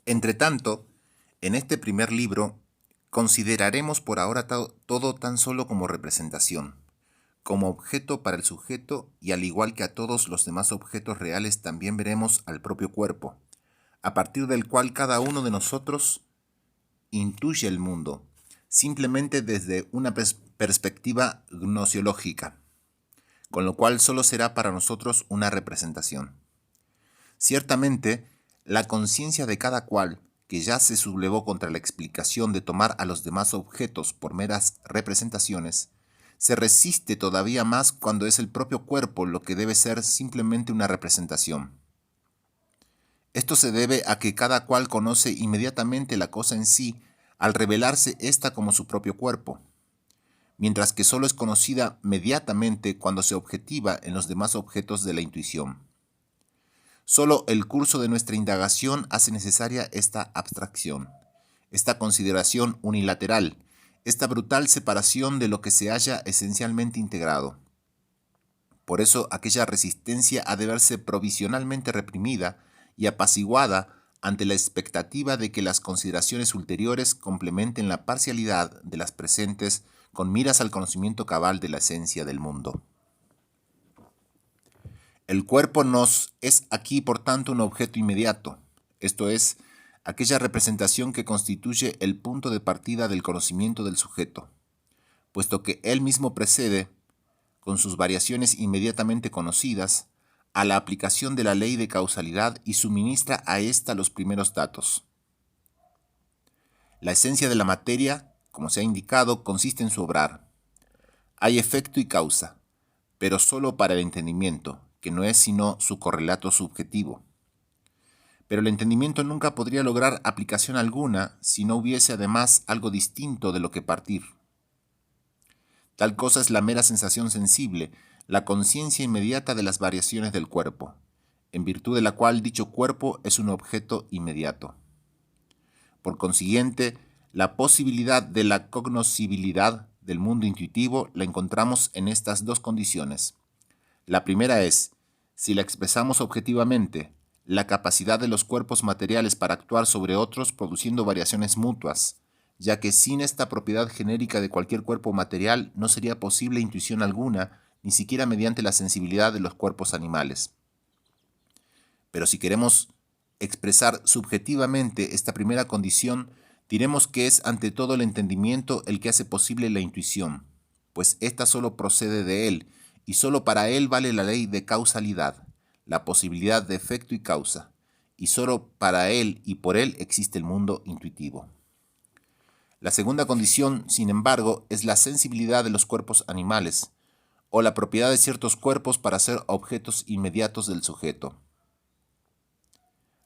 Entretanto, en este primer libro consideraremos por ahora todo tan solo como representación, como objeto para el sujeto, y al igual que a todos los demás objetos reales también veremos al propio cuerpo, a partir del cual cada uno de nosotros intuye el mundo, simplemente desde una perspectiva gnosiológica, con lo cual solo será para nosotros una representación. Ciertamente, la conciencia de cada cual, que ya se sublevó contra la explicación de tomar a los demás objetos por meras representaciones, se resiste todavía más cuando es el propio cuerpo lo que debe ser simplemente una representación. Esto se debe a que cada cual conoce inmediatamente la cosa en sí al revelarse ésta como su propio cuerpo, mientras que sólo es conocida mediatamente cuando se objetiva en los demás objetos de la intuición. Solo el curso de nuestra indagación hace necesaria esta abstracción, esta consideración unilateral, esta brutal separación de lo que se halla esencialmente integrado. Por eso aquella resistencia ha de verse provisionalmente reprimida y apaciguada ante la expectativa de que las consideraciones ulteriores complementen la parcialidad de las presentes con miras al conocimiento cabal de la esencia del mundo. El cuerpo nos es aquí, por tanto, un objeto inmediato, esto es, aquella representación que constituye el punto de partida del conocimiento del sujeto, puesto que él mismo precede, con sus variaciones inmediatamente conocidas, a la aplicación de la ley de causalidad y suministra a ésta los primeros datos. La esencia de la materia, como se ha indicado, consiste en su obrar. Hay efecto y causa, pero sólo para el entendimiento, que no es sino su correlato subjetivo. Pero el entendimiento nunca podría lograr aplicación alguna si no hubiese además algo distinto de lo que partir. Tal cosa es la mera sensación sensible, la conciencia inmediata de las variaciones del cuerpo, en virtud de la cual dicho cuerpo es un objeto inmediato. Por consiguiente, la posibilidad de la cognoscibilidad del mundo intuitivo la encontramos en estas dos condiciones. La primera es, si la expresamos objetivamente, la capacidad de los cuerpos materiales para actuar sobre otros produciendo variaciones mutuas, ya que sin esta propiedad genérica de cualquier cuerpo material no sería posible intuición alguna, ni siquiera mediante la sensibilidad de los cuerpos animales. Pero si queremos expresar subjetivamente esta primera condición, diremos que es ante todo el entendimiento el que hace posible la intuición, pues ésta solo procede de él, y solo para él vale la ley de causalidad, la posibilidad de efecto y causa, y solo para él y por él existe el mundo intuitivo. La segunda condición, sin embargo, es la sensibilidad de los cuerpos animales, o la propiedad de ciertos cuerpos para ser objetos inmediatos del sujeto.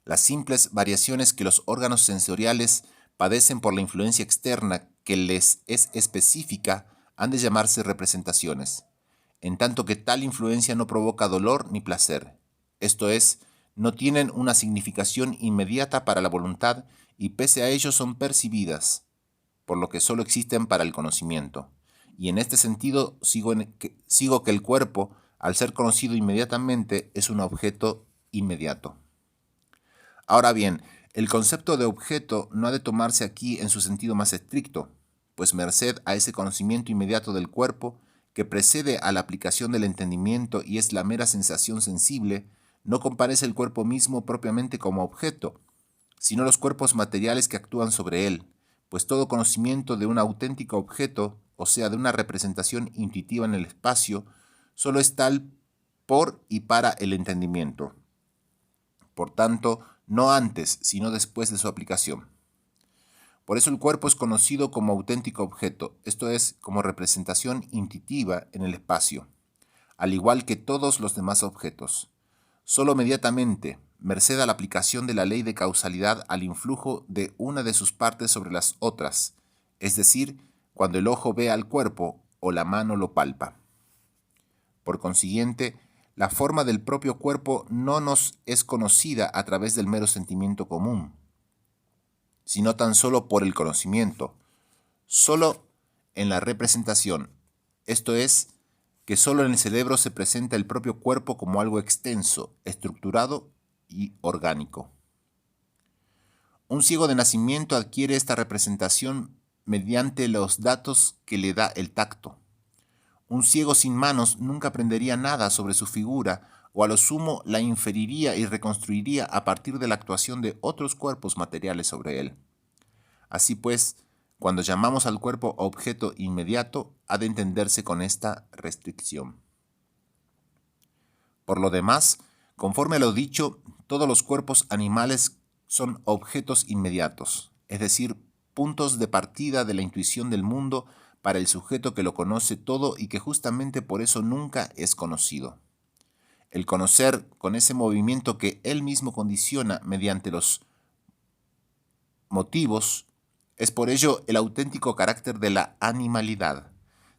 Las simples variaciones que los órganos sensoriales padecen por la influencia externa que les es específica han de llamarse representaciones, en tanto que tal influencia no provoca dolor ni placer. Esto es, no tienen una significación inmediata para la voluntad y pese a ello son percibidas, por lo que solo existen para el conocimiento. Y en este sentido sigo que el cuerpo, al ser conocido inmediatamente, es un objeto inmediato. Ahora bien, el concepto de objeto no ha de tomarse aquí en su sentido más estricto, pues merced a ese conocimiento inmediato del cuerpo, que precede a la aplicación del entendimiento y es la mera sensación sensible, no comparece el cuerpo mismo propiamente como objeto, sino los cuerpos materiales que actúan sobre él, pues todo conocimiento de un auténtico objeto, o sea, de una representación intuitiva en el espacio, solo es tal por y para el entendimiento. Por tanto, no antes, sino después de su aplicación. Por eso el cuerpo es conocido como auténtico objeto, esto es, como representación intuitiva en el espacio, al igual que todos los demás objetos. Solo mediatamente, merced a la aplicación de la ley de causalidad al influjo de una de sus partes sobre las otras, es decir, cuando el ojo ve al cuerpo o la mano lo palpa. Por consiguiente, la forma del propio cuerpo no nos es conocida a través del mero sentimiento común, sino tan solo por el conocimiento, solo en la representación, esto es, que solo en el cerebro se presenta el propio cuerpo como algo extenso, estructurado y orgánico. Un ciego de nacimiento adquiere esta representación mediante los datos que le da el tacto. Un ciego sin manos nunca aprendería nada sobre su figura, o a lo sumo la inferiría y reconstruiría a partir de la actuación de otros cuerpos materiales sobre él. Así pues, cuando llamamos al cuerpo objeto inmediato, ha de entenderse con esta restricción. Por lo demás, conforme a lo dicho, todos los cuerpos animales son objetos inmediatos, es decir, puntos de partida de la intuición del mundo para el sujeto que lo conoce todo y que justamente por eso nunca es conocido. El conocer con ese movimiento que él mismo condiciona mediante los motivos es por ello el auténtico carácter de la animalidad,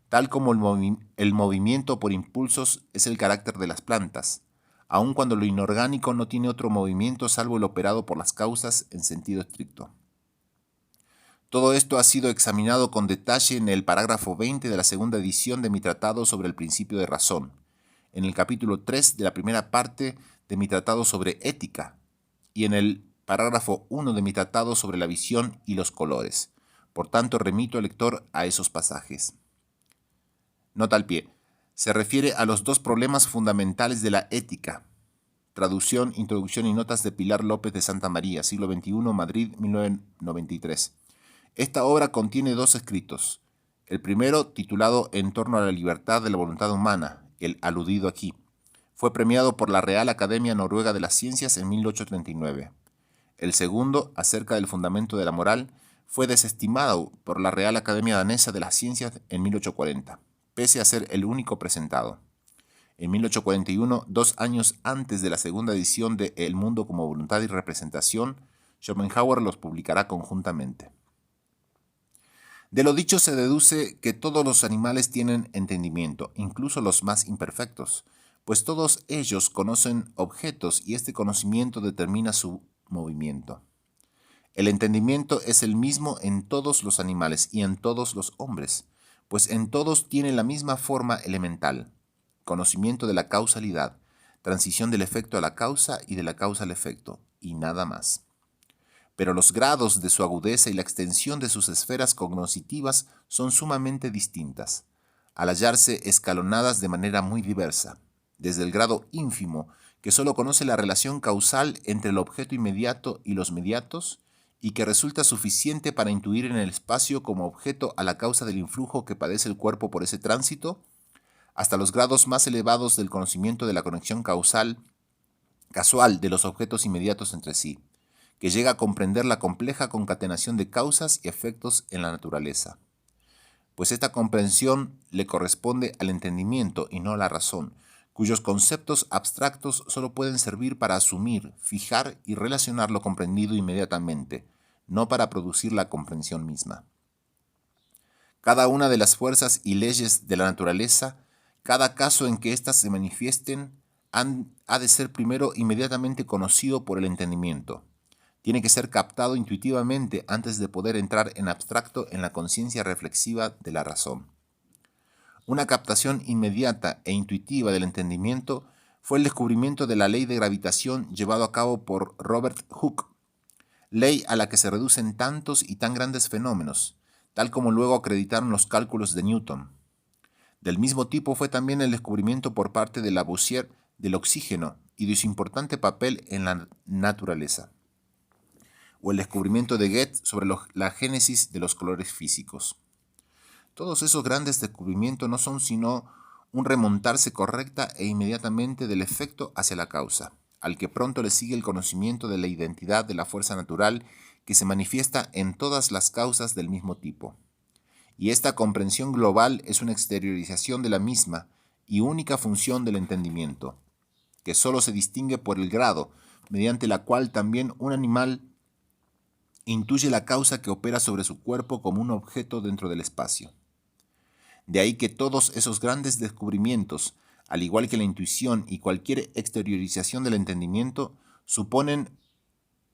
tal como el movimiento por impulsos es el carácter de las plantas, aun cuando lo inorgánico no tiene otro movimiento salvo el operado por las causas en sentido estricto. Todo esto ha sido examinado con detalle en el parágrafo 20 de la segunda edición de mi tratado sobre el principio de razón, en el capítulo 3 de la primera parte de mi tratado sobre ética y en el parágrafo 1 de mi tratado sobre la visión y los colores. Por tanto, remito al lector a esos pasajes. Nota al pie. Se refiere a los dos problemas fundamentales de la ética. Traducción, introducción y notas de Pilar López de Santa María, siglo XXI, Madrid, 1993. Esta obra contiene dos escritos. El primero, titulado En torno a la libertad de la voluntad humana, el aludido aquí, fue premiado por la Real Academia Noruega de las Ciencias en 1839. El segundo, acerca del fundamento de la moral, fue desestimado por la Real Academia Danesa de las Ciencias en 1840, pese a ser el único presentado. En 1841, 2 años antes de la segunda edición de El mundo como voluntad y representación, Schopenhauer los publicará conjuntamente. De lo dicho se deduce que todos los animales tienen entendimiento, incluso los más imperfectos, pues todos ellos conocen objetos y este conocimiento determina su movimiento. El entendimiento es el mismo en todos los animales y en todos los hombres, pues en todos tiene la misma forma elemental, conocimiento de la causalidad, transición del efecto a la causa y de la causa al efecto, y nada más. Pero los grados de su agudeza y la extensión de sus esferas cognoscitivas son sumamente distintas, al hallarse escalonadas de manera muy diversa, desde el grado ínfimo, que solo conoce la relación causal entre el objeto inmediato y los mediatos, y que resulta suficiente para intuir en el espacio como objeto a la causa del influjo que padece el cuerpo por ese tránsito, hasta los grados más elevados del conocimiento de la conexión casual de los objetos inmediatos entre sí, que llega a comprender la compleja concatenación de causas y efectos en la naturaleza. Pues esta comprensión le corresponde al entendimiento y no a la razón, cuyos conceptos abstractos solo pueden servir para asumir, fijar y relacionar lo comprendido inmediatamente, no para producir la comprensión misma. Cada una de las fuerzas y leyes de la naturaleza, cada caso en que éstas se manifiesten, ha de ser primero inmediatamente conocido por el entendimiento. Tiene que ser captado intuitivamente antes de poder entrar en abstracto en la conciencia reflexiva de la razón. Una captación inmediata e intuitiva del entendimiento fue el descubrimiento de la ley de gravitación llevado a cabo por Robert Hooke, ley a la que se reducen tantos y tan grandes fenómenos, tal como luego acreditaron los cálculos de Newton. Del mismo tipo fue también el descubrimiento por parte de Lavoisier del oxígeno y de su importante papel en la naturaleza, o el descubrimiento de Goethe sobre la génesis de los colores físicos. Todos esos grandes descubrimientos no son sino un remontarse correcta e inmediatamente del efecto hacia la causa, al que pronto le sigue el conocimiento de la identidad de la fuerza natural que se manifiesta en todas las causas del mismo tipo. Y esta comprensión global es una exteriorización de la misma y única función del entendimiento, que sólo se distingue por el grado, mediante la cual también un animal intuye la causa que opera sobre su cuerpo como un objeto dentro del espacio. De ahí que todos esos grandes descubrimientos, al igual que la intuición y cualquier exteriorización del entendimiento, suponen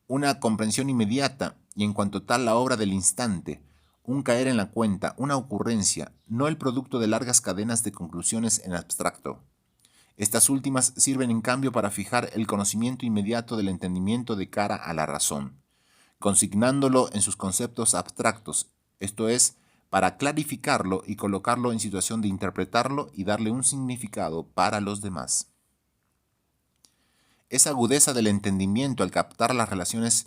una comprensión inmediata y en cuanto tal la obra del instante, un caer en la cuenta, una ocurrencia, no el producto de largas cadenas de conclusiones en abstracto. Estas últimas sirven en cambio para fijar el conocimiento inmediato del entendimiento de cara a la razón. consignándolo en sus conceptos abstractos, esto es, para clarificarlo y colocarlo en situación de interpretarlo y darle un significado para los demás. Esa agudeza del entendimiento al captar las relaciones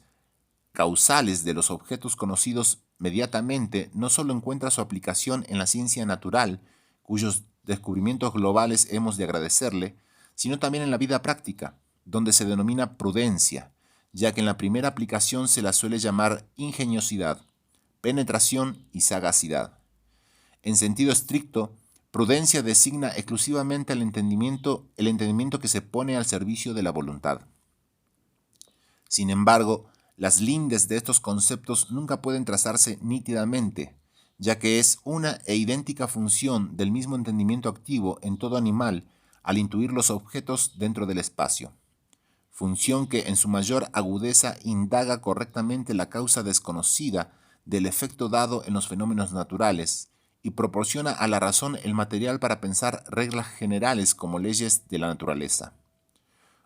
causales de los objetos conocidos mediatamente no solo encuentra su aplicación en la ciencia natural, cuyos descubrimientos globales hemos de agradecerle, sino también en la vida práctica, donde se denomina prudencia, ya que en la primera aplicación se la suele llamar ingeniosidad, penetración y sagacidad. En sentido estricto, prudencia designa exclusivamente el entendimiento que se pone al servicio de la voluntad. Sin embargo, las lindes de estos conceptos nunca pueden trazarse nítidamente, ya que es una e idéntica función del mismo entendimiento activo en todo animal al intuir los objetos dentro del espacio. Función que en su mayor agudeza indaga correctamente la causa desconocida del efecto dado en los fenómenos naturales y proporciona a la razón el material para pensar reglas generales como leyes de la naturaleza.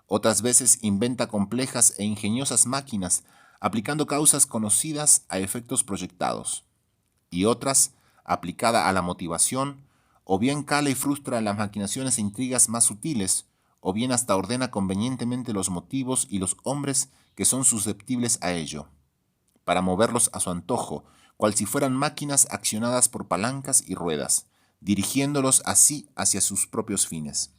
Otras veces inventa complejas e ingeniosas máquinas aplicando causas conocidas a efectos proyectados, y otras, aplicada a la motivación, o bien cala y frustra las maquinaciones e intrigas más sutiles, o bien hasta ordena convenientemente los motivos y los hombres que son susceptibles a ello, para moverlos a su antojo, cual si fueran máquinas accionadas por palancas y ruedas, dirigiéndolos así hacia sus propios fines.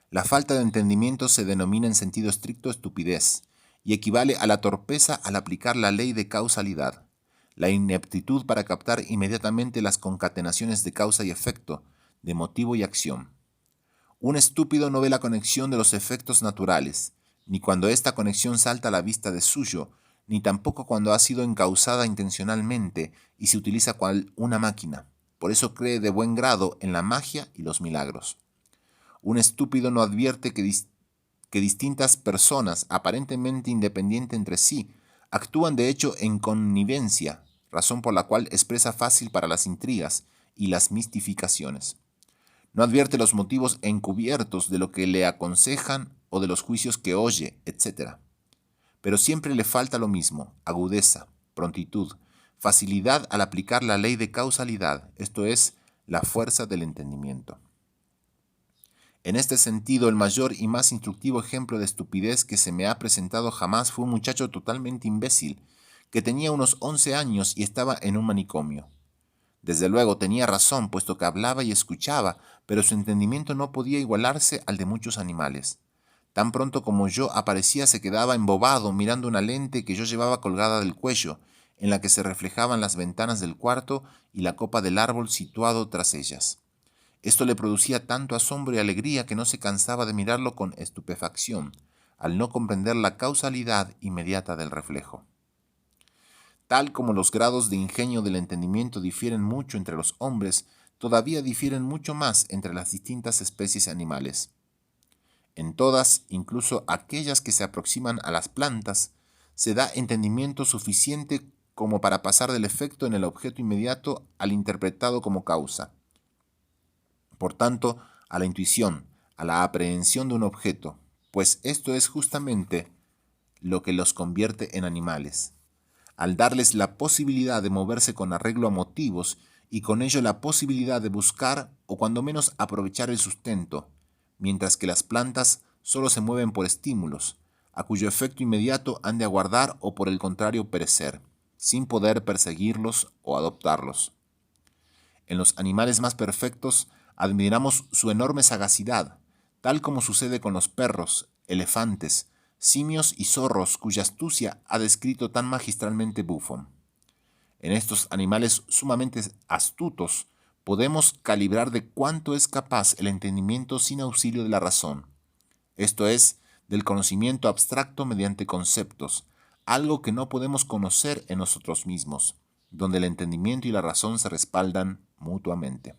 La falta de entendimiento se denomina en sentido estricto estupidez, y equivale a la torpeza al aplicar la ley de causalidad, la ineptitud para captar inmediatamente las concatenaciones de causa y efecto, de motivo y acción. Un estúpido no ve la conexión de los efectos naturales, ni cuando esta conexión salta a la vista de suyo, ni tampoco cuando ha sido encausada intencionalmente y se utiliza cual una máquina. Por eso cree de buen grado en la magia y los milagros. Un estúpido no advierte que distintas personas, aparentemente independientes entre sí, actúan de hecho en connivencia, razón por la cual es presa fácil para las intrigas y las mistificaciones. No advierte los motivos encubiertos de lo que le aconsejan o de los juicios que oye, etc. Pero siempre le falta lo mismo: agudeza, prontitud, facilidad al aplicar la ley de causalidad, esto es, la fuerza del entendimiento. En este sentido, el mayor y más instructivo ejemplo de estupidez que se me ha presentado jamás fue un muchacho totalmente imbécil, que tenía unos 11 años y estaba en un manicomio. Desde luego tenía razón, puesto que hablaba y escuchaba, pero su entendimiento no podía igualarse al de muchos animales. Tan pronto como yo aparecía se quedaba embobado mirando una lente que yo llevaba colgada del cuello, en la que se reflejaban las ventanas del cuarto y la copa del árbol situado tras ellas. Esto le producía tanto asombro y alegría que no se cansaba de mirarlo con estupefacción, al no comprender la causalidad inmediata del reflejo. Tal como los grados de ingenio del entendimiento difieren mucho entre los hombres, todavía difieren mucho más entre las distintas especies animales. En todas, incluso aquellas que se aproximan a las plantas, se da entendimiento suficiente como para pasar del efecto en el objeto inmediato al interpretado como causa. Por tanto, a la intuición, a la aprehensión de un objeto, pues esto es justamente lo que los convierte en animales, al darles la posibilidad de moverse con arreglo a motivos y con ello la posibilidad de buscar o cuando menos aprovechar el sustento, mientras que las plantas solo se mueven por estímulos, a cuyo efecto inmediato han de aguardar o por el contrario perecer, sin poder perseguirlos o adoptarlos. En los animales más perfectos admiramos su enorme sagacidad, tal como sucede con los perros, elefantes, simios y zorros cuya astucia ha descrito tan magistralmente Buffon. En estos animales sumamente astutos podemos calibrar de cuánto es capaz el entendimiento sin auxilio de la razón, esto es, del conocimiento abstracto mediante conceptos, algo que no podemos conocer en nosotros mismos, donde el entendimiento y la razón se respaldan mutuamente.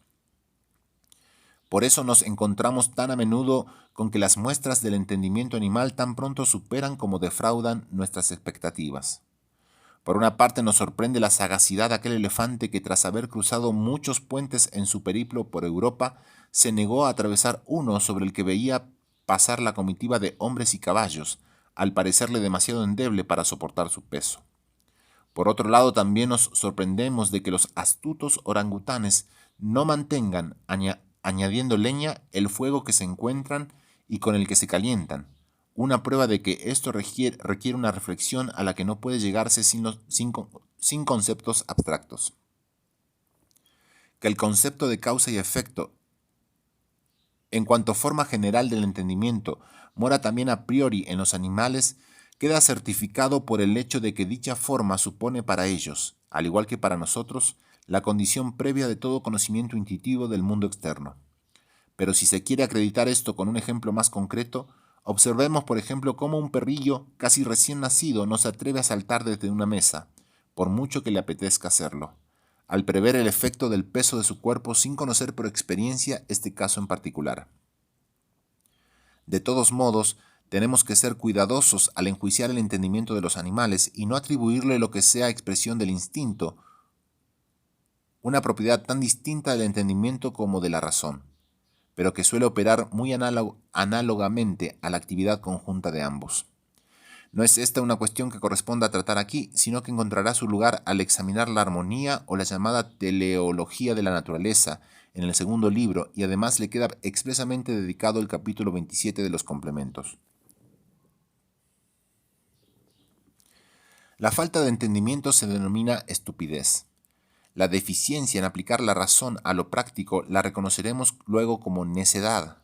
Por eso nos encontramos tan a menudo con que las muestras del entendimiento animal tan pronto superan como defraudan nuestras expectativas. Por una parte nos sorprende la sagacidad de aquel elefante que tras haber cruzado muchos puentes en su periplo por Europa, se negó a atravesar uno sobre el que veía pasar la comitiva de hombres y caballos, al parecerle demasiado endeble para soportar su peso. Por otro lado, también nos sorprendemos de que los astutos orangutanes no mantengan, añadiendo leña, el fuego que se encuentran y con el que se calientan, una prueba de que esto requiere una reflexión a la que no puede llegarse sin conceptos abstractos. Que el concepto de causa y efecto, en cuanto forma general del entendimiento, mora también a priori en los animales, queda certificado por el hecho de que dicha forma supone para ellos, al igual que para nosotros, la condición previa de todo conocimiento intuitivo del mundo externo. Pero si se quiere acreditar esto con un ejemplo más concreto, observemos, por ejemplo, cómo un perrillo casi recién nacido no se atreve a saltar desde una mesa, por mucho que le apetezca hacerlo, al prever el efecto del peso de su cuerpo sin conocer por experiencia este caso en particular. De todos modos, tenemos que ser cuidadosos al enjuiciar el entendimiento de los animales y no atribuirle lo que sea expresión del instinto, una propiedad tan distinta del entendimiento como de la razón, pero que suele operar muy análogamente a la actividad conjunta de ambos. No es esta una cuestión que corresponda a tratar aquí, sino que encontrará su lugar al examinar la armonía o la llamada teleología de la naturaleza en el segundo libro, y además le queda expresamente dedicado el capítulo 27 de los complementos. La falta de entendimiento se denomina estupidez. La deficiencia en aplicar la razón a lo práctico la reconoceremos luego como necedad,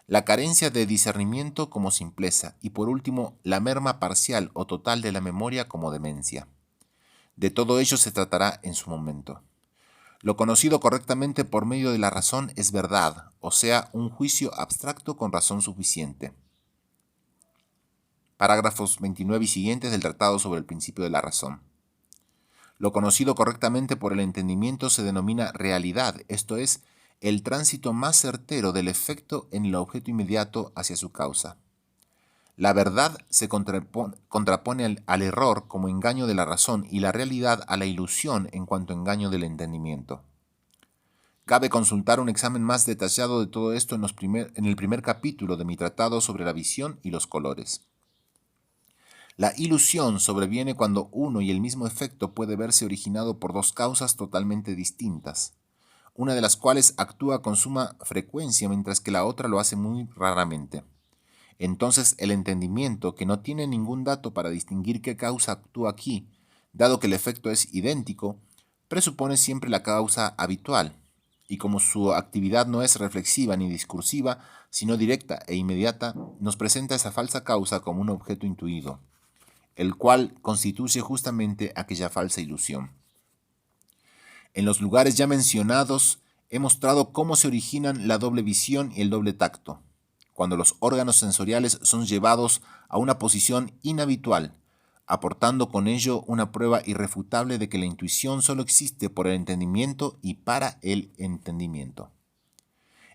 la carencia de discernimiento como simpleza y por último la merma parcial o total de la memoria como demencia. De todo ello se tratará en su momento. Lo conocido correctamente por medio de la razón es verdad, o sea, un juicio abstracto con razón suficiente. Parágrafos 29 y siguientes del Tratado sobre el Principio de la Razón. Lo conocido correctamente por el entendimiento se denomina realidad, esto es, el tránsito más certero del efecto en el objeto inmediato hacia su causa. La verdad se contrapone al error como engaño de la razón y la realidad a la ilusión en cuanto engaño del entendimiento. Cabe consultar un examen más detallado de todo esto en el primer capítulo de mi tratado sobre la visión y los colores. La ilusión sobreviene cuando uno y el mismo efecto puede verse originado por dos causas totalmente distintas, una de las cuales actúa con suma frecuencia mientras que la otra lo hace muy raramente. Entonces el entendimiento, que no tiene ningún dato para distinguir qué causa actúa aquí, dado que el efecto es idéntico, presupone siempre la causa habitual, y como su actividad no es reflexiva ni discursiva, sino directa e inmediata, nos presenta esa falsa causa como un objeto intuido, el cual constituye justamente aquella falsa ilusión. En los lugares ya mencionados, he mostrado cómo se originan la doble visión y el doble tacto, cuando los órganos sensoriales son llevados a una posición inhabitual, aportando con ello una prueba irrefutable de que la intuición solo existe por el entendimiento y para el entendimiento.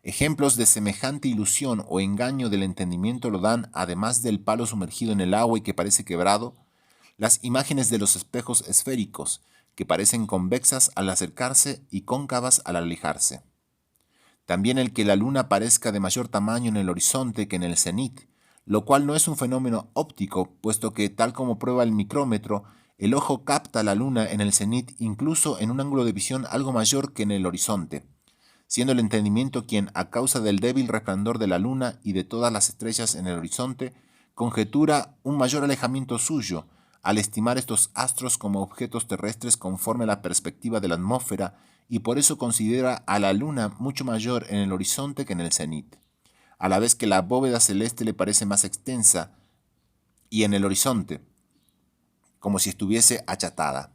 Ejemplos de semejante ilusión o engaño del entendimiento lo dan, además del palo sumergido en el agua y que parece quebrado, las imágenes de los espejos esféricos, que parecen convexas al acercarse y cóncavas al alejarse. También el que la luna parezca de mayor tamaño en el horizonte que en el cenit, lo cual no es un fenómeno óptico, puesto que, tal como prueba el micrómetro, el ojo capta la luna en el cenit incluso en un ángulo de visión algo mayor que en el horizonte, siendo el entendimiento quien, a causa del débil resplandor de la luna y de todas las estrellas en el horizonte, conjetura un mayor alejamiento suyo, al estimar estos astros como objetos terrestres conforme a la perspectiva de la atmósfera, y por eso considera a la luna mucho mayor en el horizonte que en el cenit, a la vez que la bóveda celeste le parece más extensa y en el horizonte, como si estuviese achatada.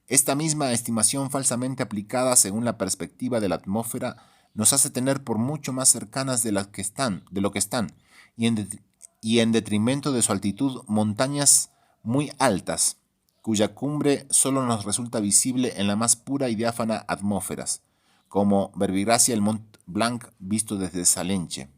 Esta misma estimación falsamente aplicada según la perspectiva de la atmósfera nos hace tener por mucho más cercanas de lo que están, y en detrimento de su altitud, montañas muy altas, cuya cumbre solo nos resulta visible en la más pura y diáfana atmósferas, como Verbigracia el Mont Blanc visto desde Salenche.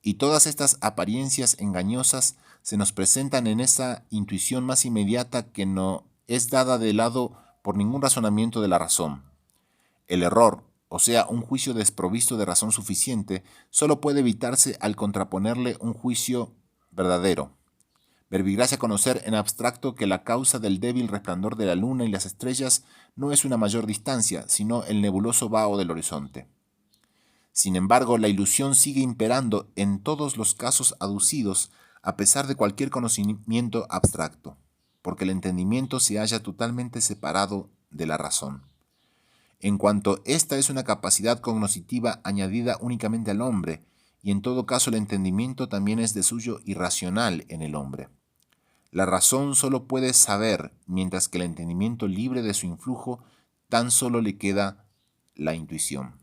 Y todas estas apariencias engañosas se nos presentan en esa intuición más inmediata que no es dada de lado por ningún razonamiento de la razón. El error, o sea, un juicio desprovisto de razón suficiente, solo puede evitarse al contraponerle un juicio verdadero. Verbigracia conocer en abstracto que la causa del débil resplandor de la luna y las estrellas no es una mayor distancia, sino el nebuloso vaho del horizonte. Sin embargo, la ilusión sigue imperando en todos los casos aducidos, a pesar de cualquier conocimiento abstracto, porque el entendimiento se halla totalmente separado de la razón. En cuanto ésta es una capacidad cognoscitiva añadida únicamente al hombre, y en todo caso el entendimiento también es de suyo irracional en el hombre. La razón solo puede saber, mientras que el entendimiento libre de su influjo tan solo le queda la intuición.